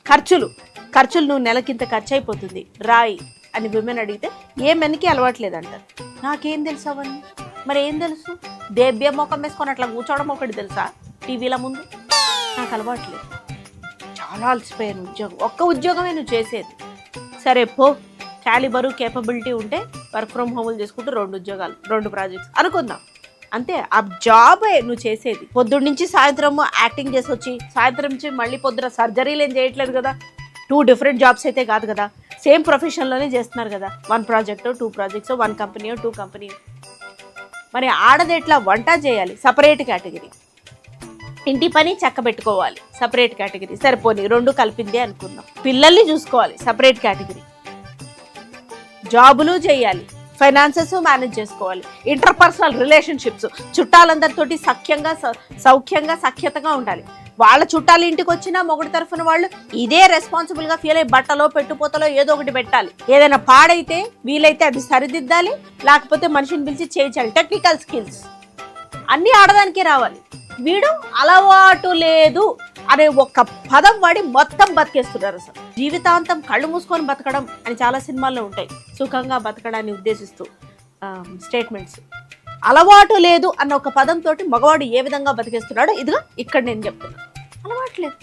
ఖర్చులు నువ్వు నెలకింత ఖర్చు అయిపోతుంది రాయి అని విమెన్ అడిగితే ఏ మెన్కి అలవాట్లేదంటారు. నాకేం తెలుసు అవన్నీ, మరి ఏం తెలుసు? దేబ్య మొఖం వేసుకొని అట్లా కూర్చోవడం ఒకటి తెలుసా టీవీల ముందు? నాకు అలవాట్లేదు, చాలా అలసిపోయాను. ఒక్క ఉద్యోగమే నువ్వు చేసేది. సరే పో, క్యాలిబరు కేపబిలిటీ ఉంటే వర్క్ ఫ్రమ్ హోమ్లు చేసుకుంటూ 2 ఉద్యోగాలు 2 ప్రాజెక్ట్స్ అనుకుందాం, అంతే. ఆ జాబే నువ్వు చేసేది. పొద్దున్న నుంచి సాయంత్రం యాక్టింగ్ చేసి వచ్చి సాయంత్రం నుంచి మళ్ళీ పొద్దున సర్జరీలు ఏం చేయట్లేదు కదా. 2 డిఫరెంట్ జాబ్స్ అయితే కాదు కదా, సేమ్ ప్రొఫెషన్లోనే చేస్తున్నారు కదా. 1 ప్రాజెక్ట్ 2 ప్రాజెక్ట్స్, 1 కంపెనీ 2 కంపెనీ. మరి ఆడది ఎట్లా వంట చేయాలి, సపరేట్ కేటగిరీ. ఇంటి పని చక్క పెట్టుకోవాలి, సపరేట్ కేటగిరీ. సరిపోని 2 కలిపిందే అనుకుందాం. పిల్లల్ని చూసుకోవాలి, సపరేట్ కేటగిరీ. జాబులు చేయాలి, ఫైనాన్సెస్ మేనేజ్ చేసుకోవాలి, ఇంటర్పర్సనల్ రిలేషన్షిప్స్, చుట్టాలందరితోటి సౌఖ్యంగా సఖ్యతగా ఉండాలి. వాళ్ళ చుట్టాలు ఇంటికి వచ్చినా మొగుడు తరఫున వాళ్ళు ఇదే రెస్పాన్సిబుల్గా ఫీల్ అయ్యి బట్టలో పెట్టుపోతలో ఏదో ఒకటి పెట్టాలి. ఏదైనా పాడైతే వీలైతే అది సరిదిద్దాలి, లేకపోతే మనిషిని పిలిచి చేయించాలి. టెక్నికల్ స్కిల్స్ అన్నీ ఆడదానికే రావాలి. వీడు అలవాటు లేదు అనే ఒక్క పదం వాడి మొత్తం బతికేస్తున్నారు. అసలు జీవితాంతం కళ్ళు మూసుకొని బతకడం అని చాలా సినిమాల్లో ఉంటాయి, సుఖంగా బతకడాన్ని ఉద్దేశిస్తూ స్టేట్మెంట్స్. అలవాటు లేదు అన్న ఒక పదంతో మగవాడు ఏ విధంగా బతికేస్తున్నాడో ఇదిగా ఇక్కడ నేను చెప్తున్నాను. అలవాటు లేదు.